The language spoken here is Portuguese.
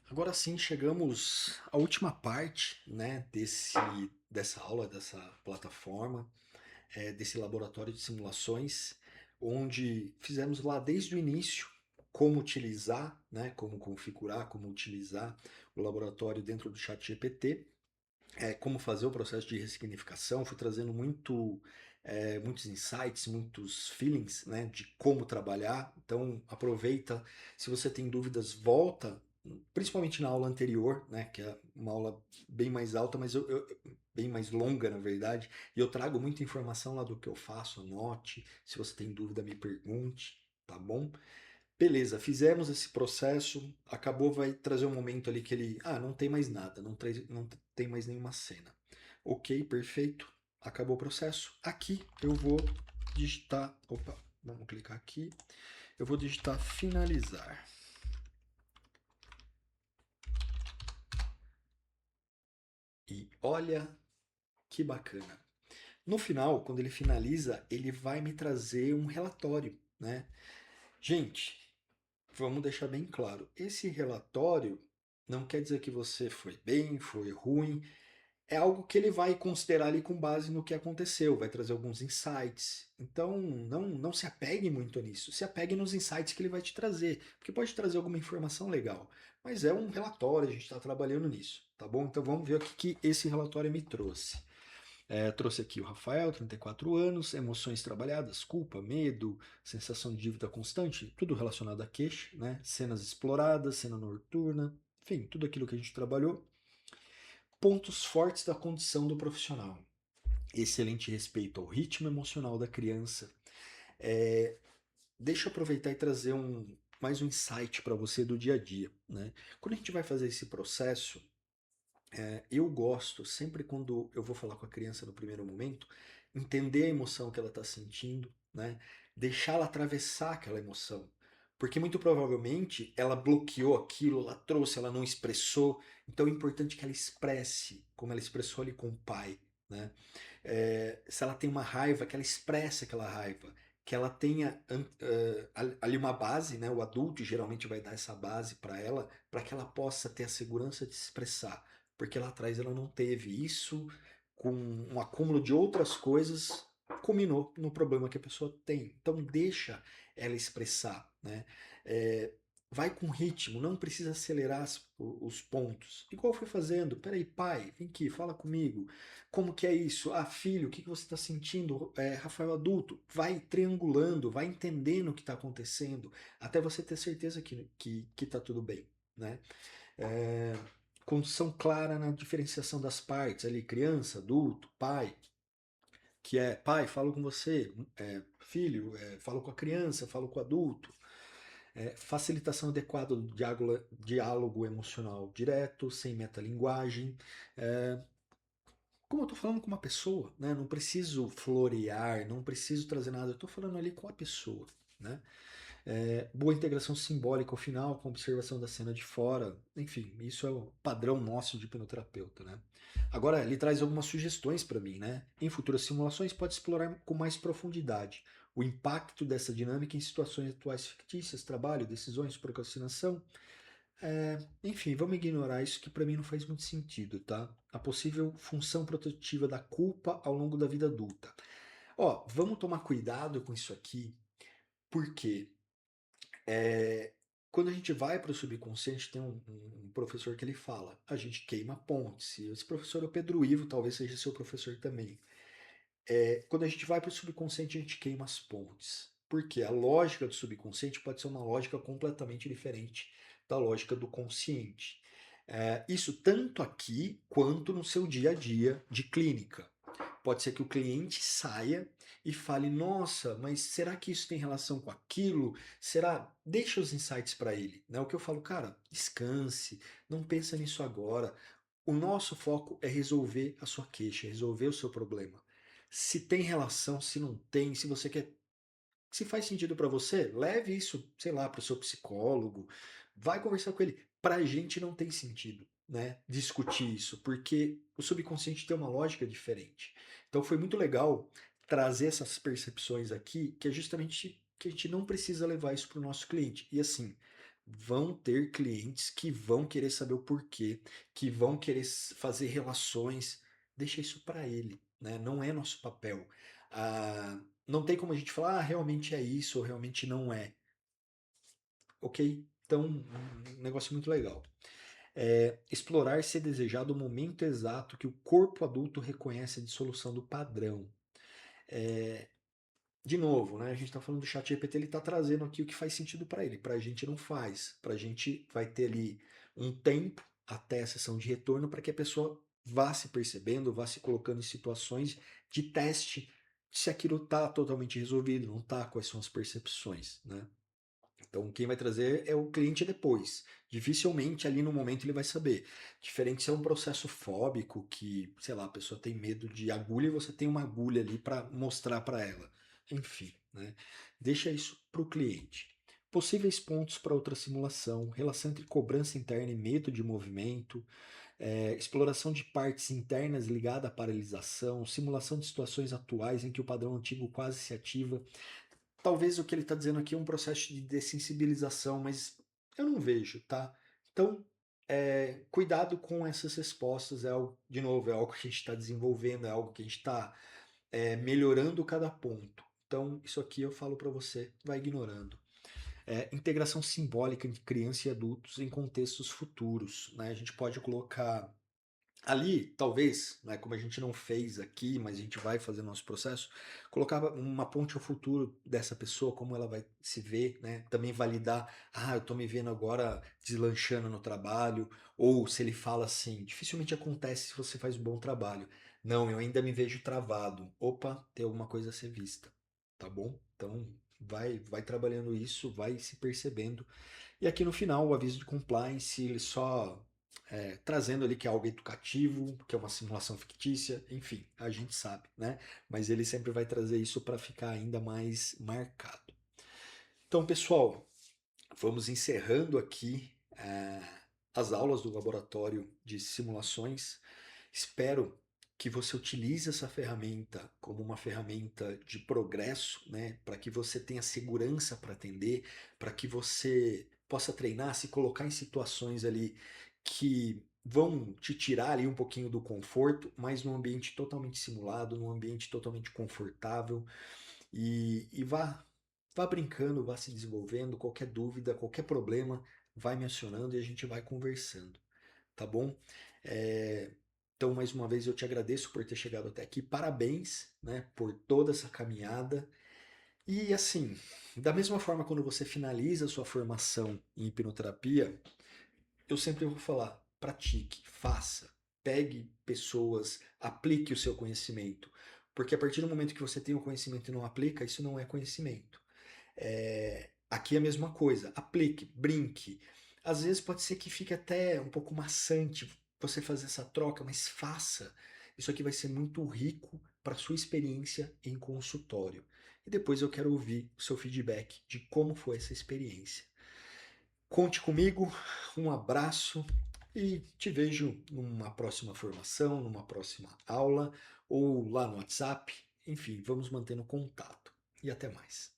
Agora sim, chegamos à última parte, né, dessa aula, dessa plataforma, desse laboratório de simulações, onde fizemos lá desde o início como utilizar, né, como configurar, como utilizar o laboratório dentro do ChatGPT, como fazer o processo de ressignificação, fui trazendo muitos insights, muitos feelings, né, de como trabalhar. Então aproveita, se você tem dúvidas, volta, principalmente na aula anterior, né, que é uma aula bem mais alta, mas bem mais longa, na verdade, e eu trago muita informação lá do que eu faço, anote, se você tem dúvida, me pergunte, tá bom? Beleza, fizemos esse processo, acabou, vai trazer um momento ali que ele, não tem mais nada, não tem mais nenhuma cena. Ok, perfeito, acabou o processo. Aqui eu vou digitar, opa, vamos clicar aqui, eu vou digitar finalizar. E olha que bacana. No final, quando ele finaliza, ele vai me trazer um relatório, né? Gente, vamos deixar bem claro, esse relatório não quer dizer que você foi bem, foi ruim, é algo que ele vai considerar ali com base no que aconteceu, vai trazer alguns insights. Então, não se apegue muito nisso, se apegue nos insights que ele vai te trazer, porque pode trazer alguma informação legal, mas é um relatório, a gente está trabalhando nisso, tá bom? Então vamos ver o que esse relatório me trouxe. Trouxe aqui o Rafael, 34 anos, emoções trabalhadas, culpa, medo, sensação de dívida constante, tudo relacionado à queixa, né? Cenas exploradas, cena noturna, enfim, tudo aquilo que a gente trabalhou. Pontos fortes da condição do profissional. Excelente respeito ao ritmo emocional da criança. É, Deixa eu aproveitar e trazer mais um insight para você do dia a dia. Né? Quando a gente vai fazer esse processo, eu gosto, sempre quando eu vou falar com a criança no primeiro momento, entender a emoção que ela está sentindo, né? Deixá-la atravessar aquela emoção. Porque muito provavelmente ela bloqueou aquilo, ela trouxe, ela não expressou. Então é importante que ela expresse, como ela expressou ali com o pai. Né? Se ela tem uma raiva, que ela expresse aquela raiva. Que ela tenha ali uma base, né? O adulto geralmente vai dar essa base para que ela possa ter a segurança de se expressar porque lá atrás ela não teve isso, com um acúmulo de outras coisas, culminou no problema que a pessoa tem. Então deixa ela expressar, né? É, vai com ritmo, não precisa acelerar os pontos. Igual foi fazendo, peraí, pai, vem aqui, fala comigo. Como que é isso? Ah, filho, o que você está sentindo? Rafael adulto, vai triangulando, vai entendendo o que está acontecendo, até você ter certeza que tá tudo bem, né? é, Condição clara na diferenciação das partes ali, criança, adulto, pai, que é pai, falo com você, filho, falo com a criança, falo com o adulto, facilitação adequada do diálogo emocional direto, sem metalinguagem, é, como eu estou falando com uma pessoa, né? Não preciso florear, não preciso trazer nada, eu estou falando ali com a pessoa, né? Boa integração simbólica ao final, com observação da cena de fora. Enfim, isso é o padrão nosso de hipnoterapeuta, né? Agora, ele traz algumas sugestões para mim, né? Em futuras simulações, pode explorar com mais profundidade o impacto dessa dinâmica em situações atuais fictícias, trabalho, decisões, procrastinação. Enfim, vamos ignorar isso que para mim não faz muito sentido, tá? A possível função protetiva da culpa ao longo da vida adulta. Ó, vamos tomar cuidado com isso aqui, porque é, quando a gente vai para o subconsciente, tem um professor que ele fala: a gente queima pontes. E esse professor é o Pedro Ivo, talvez seja seu professor também. Quando a gente vai para o subconsciente, a gente queima as pontes. Porque a lógica do subconsciente pode ser uma lógica completamente diferente da lógica do consciente. Isso tanto aqui quanto no seu dia a dia de clínica. Pode ser que o cliente saia e fale: Nossa, mas será que isso tem relação com aquilo? Será? Deixa os insights para ele. Né? O que eu falo, cara, descanse, não pensa nisso agora. O nosso foco é resolver a sua queixa, resolver o seu problema. Se tem relação, se não tem, se você quer, se faz sentido para você, leve isso, sei lá, para o seu psicólogo, vai conversar com ele. Para a gente não tem sentido, né, discutir isso, porque o subconsciente tem uma lógica diferente. Então foi muito legal trazer essas percepções aqui, que é justamente que a gente não precisa levar isso para o nosso cliente. E assim, Vão ter clientes que vão querer saber o porquê, que vão querer fazer relações. Deixa isso para ele, né? Não é nosso papel. Não tem como a gente falar, realmente é isso ou realmente não é. Ok? Então, um negócio muito legal. Explorar ser desejado o momento exato que o corpo adulto reconhece a dissolução do padrão. De novo, né, a gente está falando do chat GPT, ele está trazendo aqui o que faz sentido para ele. Para a gente não faz. Para a gente vai ter ali um tempo até a sessão de retorno para que a pessoa vá se percebendo, vá se colocando em situações de teste se aquilo está totalmente resolvido, não está, quais são as percepções, né? Então, quem vai trazer é o cliente depois. Dificilmente ali no momento ele vai saber. Diferente se é um processo fóbico que, sei lá, a pessoa tem medo de agulha e você tem uma agulha ali para mostrar para ela. Enfim, né? Deixa isso para o cliente. Possíveis pontos para outra simulação, relação entre cobrança interna e medo de movimento, exploração de partes internas ligada à paralisação, simulação de situações atuais em que o padrão antigo quase se ativa. Talvez o que ele está dizendo aqui é um processo de dessensibilização, mas eu não vejo, tá? Então, cuidado com essas respostas, é algo, de novo, é algo que a gente está desenvolvendo, é algo que a gente está melhorando cada ponto. Então, isso aqui eu falo para você, vai ignorando. Integração simbólica de criança e adultos em contextos futuros, né? A gente pode colocar ali, talvez, né, como a gente não fez aqui, mas a gente vai fazer nosso processo, colocar uma ponte ao futuro dessa pessoa, como ela vai se ver, né? Também validar, eu tô me vendo agora deslanchando no trabalho, ou se ele fala assim, dificilmente acontece se você faz um bom trabalho. Não, eu ainda me vejo travado. Opa, tem alguma coisa a ser vista, tá bom? Então, vai trabalhando isso, vai se percebendo e aqui no final, o aviso de compliance, ele só trazendo ali que é algo educativo, que é uma simulação fictícia, enfim, a gente sabe, né? Mas ele sempre vai trazer isso para ficar ainda mais marcado. Então, pessoal, vamos encerrando aqui as aulas do laboratório de simulações. Espero que você utilize essa ferramenta como uma ferramenta de progresso, né, para que você tenha segurança para atender, para que você possa treinar, se colocar em situações ali que vão te tirar ali um pouquinho do conforto, mas num ambiente totalmente simulado, num ambiente totalmente confortável e vá brincando, vá se desenvolvendo, qualquer dúvida, qualquer problema, vai me acionando e a gente vai conversando, tá bom? É, então, mais uma vez, eu te agradeço por ter chegado até aqui. Parabéns, né, por toda essa caminhada. E assim, da mesma forma, quando você finaliza a sua formação em hipnoterapia, eu sempre vou falar: pratique, faça, pegue pessoas, aplique o seu conhecimento. Porque a partir do momento que você tem o conhecimento e não aplica, isso não é conhecimento. Aqui é a mesma coisa. Aplique, brinque. Às vezes pode ser que fique até um pouco maçante você fazer essa troca, mas faça. Isso aqui vai ser muito rico para sua experiência em consultório. E depois eu quero ouvir o seu feedback de como foi essa experiência. Conte comigo, um abraço e te vejo numa próxima formação, numa próxima aula ou lá no WhatsApp. Enfim, vamos mantendo contato. E até mais.